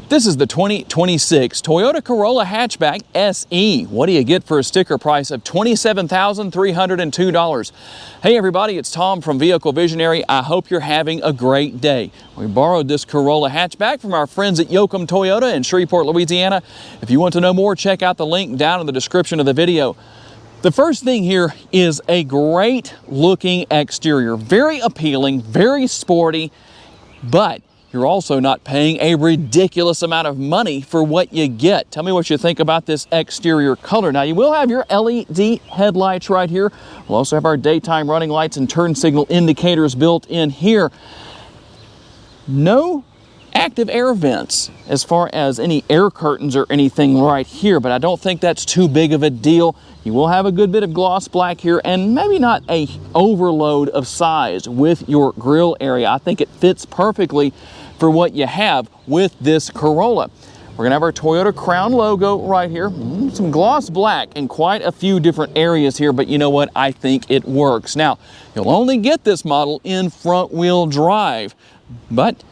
This is the 2026 Toyota Corolla Hatchback SE. What do you get for a sticker price of $27,302? Hey everybody, it's Tom from Vehicle Visionary. I hope you're having a great day. We borrowed this Corolla Hatchback from our friends at Yoakum Toyota in Shreveport, Louisiana. If you want to know more, check out the link down in the description of the video. The first thing here is a great looking exterior. Very appealing, very sporty, but you're also not paying a ridiculous amount of money for what you get. Tell me what you think about this exterior color. Now, you will have your LED headlights right here. We'll also have our daytime running lights and turn signal indicators built in here. No active air vents as far as any air curtains or anything right here, but I don't think that's too big of a deal. You will have a good bit of gloss black here and maybe not a overload of size with your grille area. I think it fits perfectly for what you have with this Corolla. We're gonna have our Toyota Crown logo right here, some gloss black in quite a few different areas here, but you know what? I think it works. Now, you'll only get this model in front wheel drive, but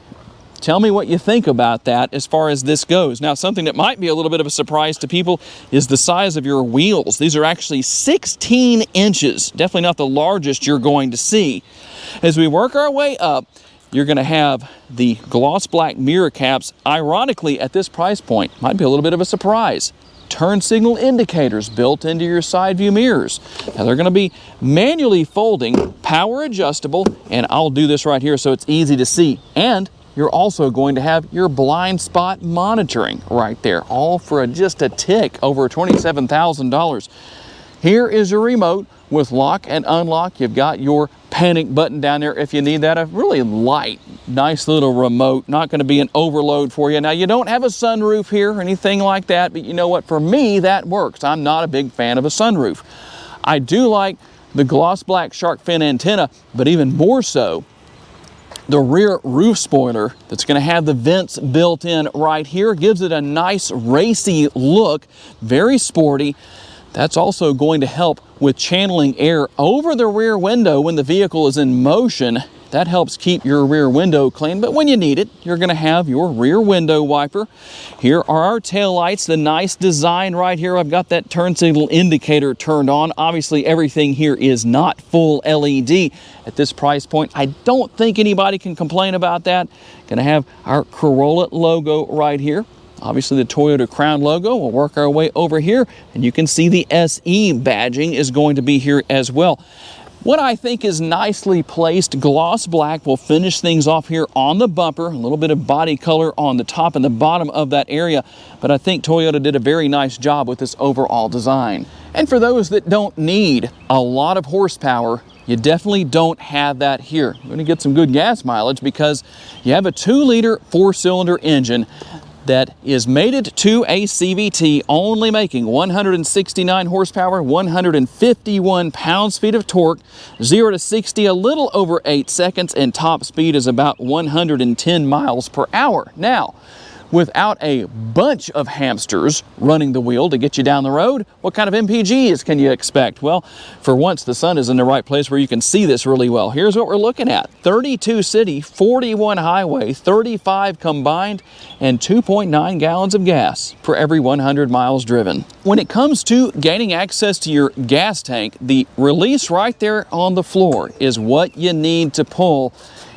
tell me what you think about that as far as this goes. Now, something that might be a little bit of a surprise to people is the size of your wheels. These are actually 16 inches, definitely not the largest you're going to see. As we work our way up, you're going to have the gloss black mirror caps. Ironically, at this price point, might be a little bit of a surprise. Turn signal indicators built into your side view mirrors. Now, they're going to be manually folding, power adjustable, and I'll do this right here so it's easy to see. And you're also going to have your blind spot monitoring right there, all for just a tick over $27,000. Here is your remote with lock and unlock. You've got your panic button down there if you need that. A really light, nice little remote, not going to be an overload for you. Now, you don't have a sunroof here or anything like that, but you know what? For me, that works. I'm not a big fan of a sunroof. I do like the gloss black shark fin antenna, but even more so, the rear roof spoiler that's going to have the vents built in right here gives it a nice racy look, very sporty. That's also going to help with channeling air over the rear window when the vehicle is in motion. That helps keep your rear window clean, but when you need it, you're going to have your rear window wiper. Here are our tail lights, the nice design right here. I've got that turn signal indicator turned on. Obviously, everything here is not full LED at this price point. I don't think anybody can complain about that. Going to have our Corolla logo right here. Obviously, the Toyota Crown logo. We'll work our way over here, and you can see the SE badging is going to be here as well. What I think is nicely placed gloss black will finish things off here on the bumper. A little bit of body color on the top and the bottom of that area, but I think Toyota did a very nice job with this overall design. And for those that don't need a lot of horsepower, you definitely don't have that here. You're going to get some good gas mileage because you have a 2-liter 4-cylinder engine that is mated to a CVT, only making 169 horsepower, 151 pounds-feet of torque, 0 to 60 a little over 8 seconds, and top speed is about 110 miles per hour. Now, without a bunch of hamsters running the wheel to get you down the road, what kind of MPGs can you expect? Well, for once, the sun is in the right place where you can see this really well. Here's what we're looking at. 32 city, 41 highway, 35 combined, and 2.9 gallons of gas per every 100 miles driven. When it comes to gaining access to your gas tank, the release right there on the floor is what you need to pull.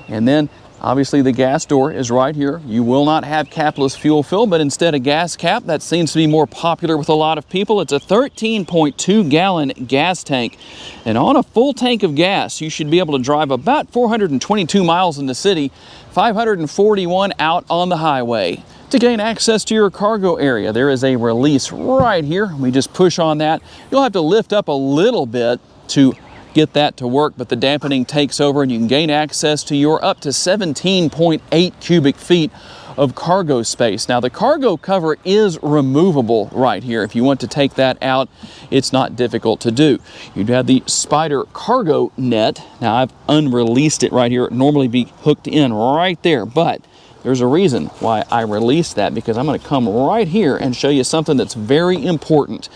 And then obviously, the gas door is right here. You will not have capless fuel fill, but instead a gas cap. That seems to be more popular with a lot of people. It's a 13.2 gallon gas tank. And on a full tank of gas, you should be able to drive about 422 miles in the city, 541 out on the highway. To gain access to your cargo area, there is a release right here. We just push on that. You'll have to lift up a little bit to get that to work, but the dampening takes over and you can gain access to your up to 17.8 cubic feet of cargo space. Now, the cargo cover is removable right here. If you want to take that out, it's not difficult to do. You'd have the Spider cargo net. Now, I've unreleased it right here. It'd normally be hooked in right there, but there's a reason why I released that, because I'm going to come right here and show you something that's very important.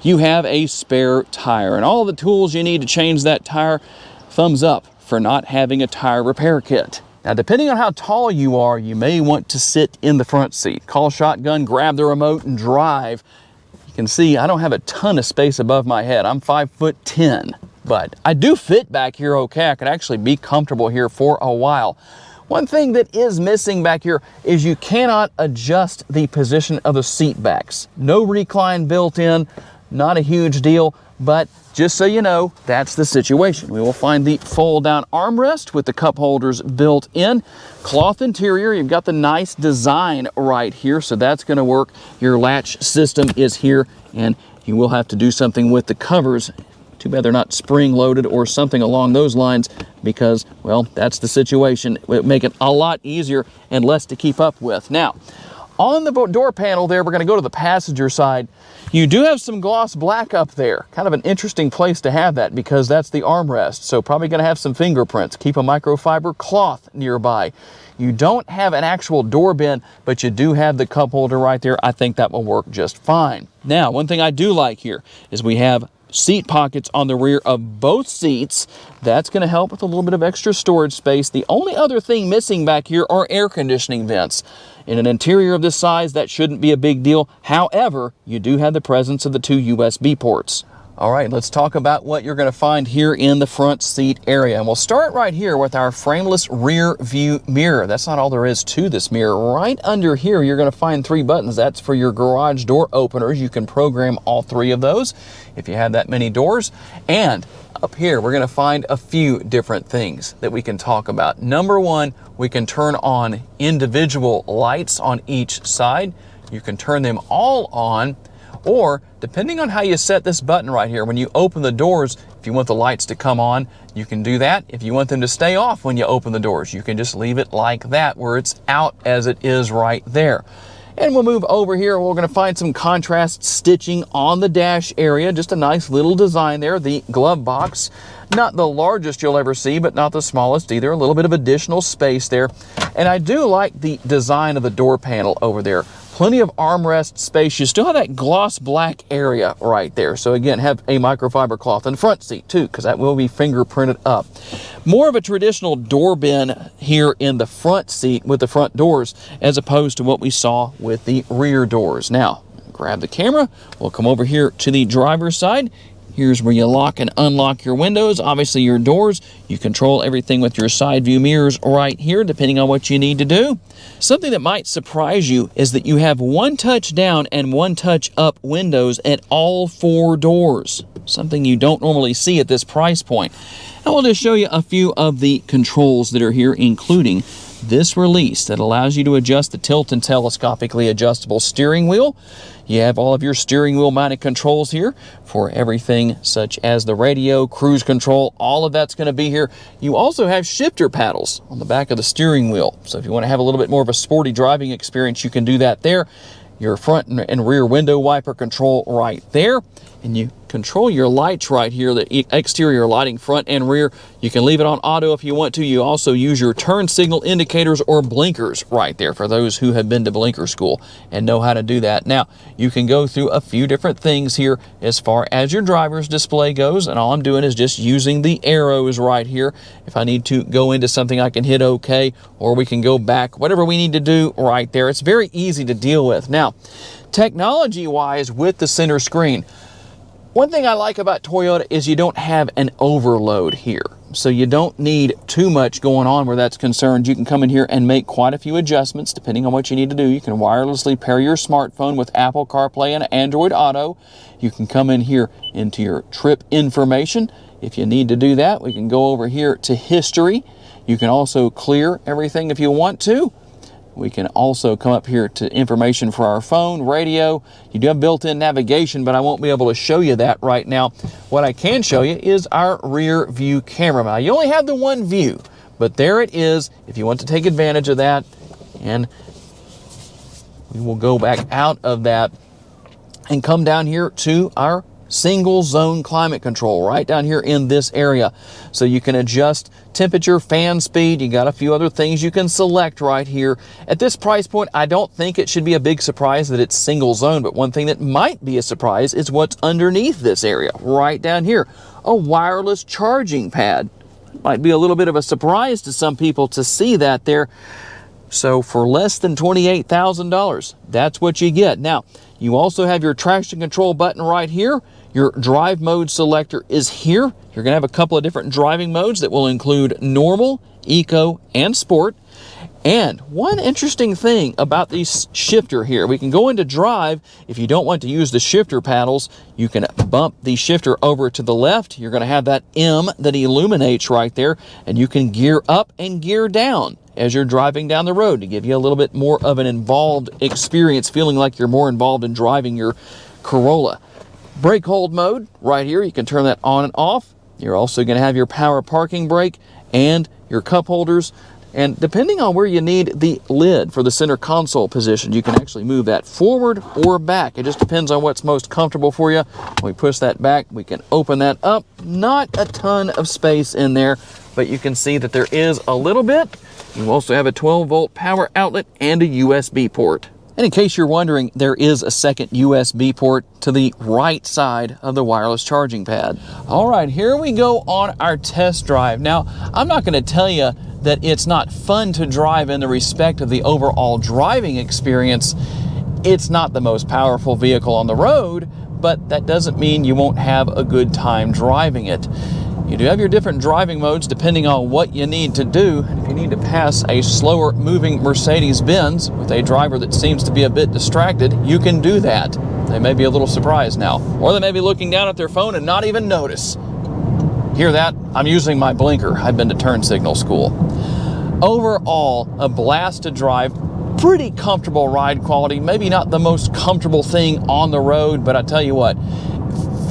You have a spare tire and all the tools you need to change that tire. Thumbs up for not having a tire repair kit. Now, depending on how tall you are, you may want to sit in the front seat. Call shotgun, grab the remote, and drive. You can see I don't have a ton of space above my head. I'm 5'10", but I do fit back here okay. I could actually be comfortable here for a while. One thing that is missing back here is you cannot adjust the position of the seat backs. No recline built in, not a huge deal, but just so you know, that's the situation. We will find the fold-down armrest with the cup holders built in. Cloth interior, you've got the nice design right here, so that's going to work. Your latch system is here, and you will have to do something with the covers. Too bad they're not spring-loaded or something along those lines, because, well, that's the situation. It would make it a lot easier and less to keep up with. Now, on the door panel there, we're going to go to the passenger side. You do have some gloss black up there. Kind of an interesting place to have that because that's the armrest. So probably going to have some fingerprints. Keep a microfiber cloth nearby. You don't have an actual door bin, but you do have the cup holder right there. I think that will work just fine. Now, one thing I do like here is we have seat pockets on the rear of both seats. That's going to help with a little bit of extra storage space. The only other thing missing back here are air conditioning vents. In an interior of this size, that shouldn't be a big deal. However, you do have the presence of the 2 USB ports. All right, let's talk about what you're going to find here in the front seat area. And we'll start right here with our frameless rear view mirror. That's not all there is to this mirror. Right under here, you're going to find 3 buttons. That's for your garage door openers. You can program all 3 of those if you have that many doors. And up here, we're going to find a few different things that we can talk about. Number 1, we can turn on individual lights on each side. You can turn them all on, or depending on how you set this button right here, when you open the doors, if you want the lights to come on, you can do that. If you want them to stay off when you open the doors, you can just leave it like that, where it's out as it is right there. And we'll move over here. We're going to find some contrast stitching on the dash area. Just a nice little design there. The glove box, not the largest you'll ever see, but not the smallest either. A little bit of additional space there. And I do like the design of the door panel over there. Plenty of armrest space. You still have that gloss black area right there. So again, have a microfiber cloth in the front seat too, because that will be fingerprinted up. More of a traditional door bin here in the front seat with the front doors, as opposed to what we saw with the rear doors. Now, grab the camera. We'll come over here to the driver's side. Here's where you lock and unlock your windows, obviously your doors. You control everything with your side view mirrors right here, depending on what you need to do. Something that might surprise you is that you have 1 touch down and 1 touch up windows at all 4 doors. Something you don't normally see at this price point. I will just show you a few of the controls that are here, including this release that allows you to adjust the tilt and telescopically adjustable steering wheel. You have all of your steering wheel mounted controls here for everything such as the radio, cruise control, all of that's going to be here. You also have shifter paddles on the back of the steering wheel. So if you want to have a little bit more of a sporty driving experience, you can do that there. Your front and rear window wiper control right there. And you control your lights right here, the exterior lighting front and rear. You can leave it on auto if you want to. You also use your turn signal indicators or blinkers right there for those who have been to blinker school and know how to do that. Now, you can go through a few different things here as far as your driver's display goes, and all I'm doing is just using the arrows right here. If I need to go into something, I can hit OK, or we can go back, whatever we need to do right there. It's very easy to deal with. Now, technology-wise with the center screen, one thing I like about Toyota is you don't have an overload here. So you don't need too much going on where that's concerned. You can come in here and make quite a few adjustments depending on what you need to do. You can wirelessly pair your smartphone with Apple CarPlay and Android Auto. You can come in here into your trip information. If you need to do that, we can go over here to history. You can also clear everything if you want to. We can also come up here to information for our phone, radio. You do have built-in navigation, but I won't be able to show you that right now. What I can show you is our rear view camera. Now, you only have the one view, but there it is if you want to take advantage of that. And we will go back out of that and come down here to our single zone climate control right down here in this area. So you can adjust temperature, fan speed. You got a few other things you can select right here. At this price point, I don't think it should be a big surprise that it's single zone, but one thing that might be a surprise is what's underneath this area right down here. A wireless charging pad. Might be a little bit of a surprise to some people to see that there. So for less than $28,000, that's what you get. Now, you also have your traction control button right here. Your drive mode selector is here. You're going to have a couple of different driving modes that will include normal, eco, and sport. And one interesting thing about this shifter here, we can go into drive. If you don't want to use the shifter paddles, you can bump the shifter over to the left. You're going to have that M that illuminates right there, and you can gear up and gear down as you're driving down the road to give you a little bit more of an involved experience, feeling like you're more involved in driving your Corolla. Brake hold mode right here, you can turn that on and off. You're also going to have your power parking brake and your cup holders. And depending on where you need the lid for the center console position, you can actually move that forward or back. It just depends on what's most comfortable for you. When we push that back, we can open that up. Not a ton of space in there, but you can see that there is a little bit. You also have a 12-volt power outlet and a USB port. And in case you're wondering, there is a second USB port to the right side of the wireless charging pad. All right, here we go on our test drive. Now, I'm not going to tell you that it's not fun to drive in the respect of the overall driving experience. It's not the most powerful vehicle on the road, but that doesn't mean you won't have a good time driving it. You do have your different driving modes depending on what you need to do. If you need to pass a slower moving Mercedes-Benz with a driver that seems to be a bit distracted, you can do that. They may be a little surprised now, or they may be looking down at their phone and not even notice. Hear that? I'm using my blinker. I've been to turn signal school. Overall, a blast to drive. Pretty comfortable ride quality. Maybe not the most comfortable thing on the road, but I tell you what,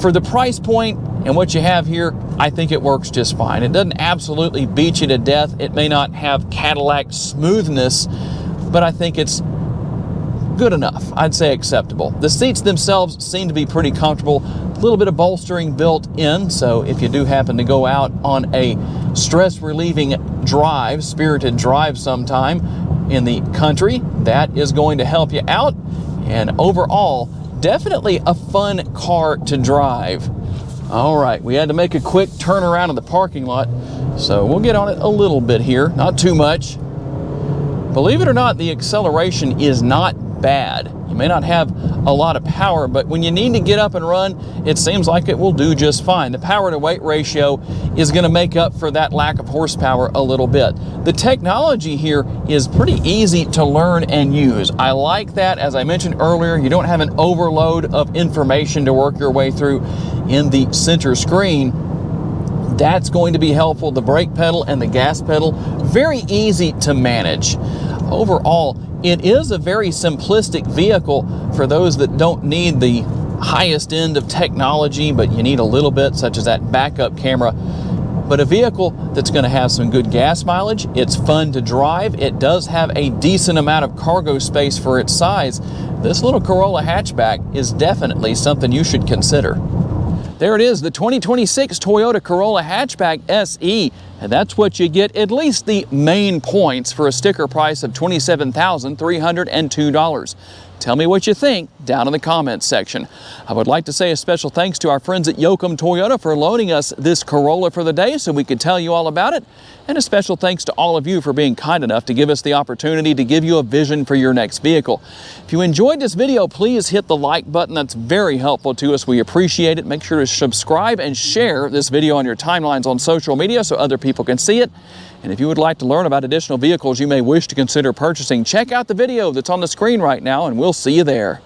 for the price point and what you have here, I think it works just fine. It doesn't absolutely beat you to death. It may not have Cadillac smoothness, but I think it's good enough. I'd say acceptable. The seats themselves seem to be pretty comfortable. A little bit of bolstering built in, so if you do happen to go out on a stress-relieving drive, spirited drive sometime in the country, that is going to help you out. And overall, definitely a fun car to drive. All right, we had to make a quick turnaround in the parking lot, so we'll get on it a little bit here, not too much. Believe it or not, the acceleration is not bad. You may not have a lot of power, but when you need to get up and run, it seems like it will do just fine. The power to weight ratio is going to make up for that lack of horsepower a little bit. The technology here is pretty easy to learn and use. I like that. As I mentioned earlier, you don't have an overload of information to work your way through in the center screen. That's going to be helpful. The brake pedal and the gas pedal, very easy to manage. Overall, it is a very simplistic vehicle for those that don't need the highest end of technology, but you need a little bit, such as that backup camera. But a vehicle that's going to have some good gas mileage. It's fun to drive. It does have a decent amount of cargo space for its size. This little Corolla hatchback is definitely something you should consider. There it is, the 2026 Toyota Corolla Hatchback SE. And that's what you get, at least the main points, for a sticker price of $27,302. Tell me what you think down in the comments section. I would like to say a special thanks to our friends at Yoakum Toyota for loaning us this Corolla for the day so we could tell you all about it. And a special thanks to all of you for being kind enough to give us the opportunity to give you a vision for your next vehicle. If you enjoyed this video, please hit the like button. That's very helpful to us. We appreciate it. Make sure to subscribe and share this video on your timelines on social media so other people can see it. And if you would like to learn about additional vehicles you may wish to consider purchasing, check out the video that's on the screen right now, and we'll see you there.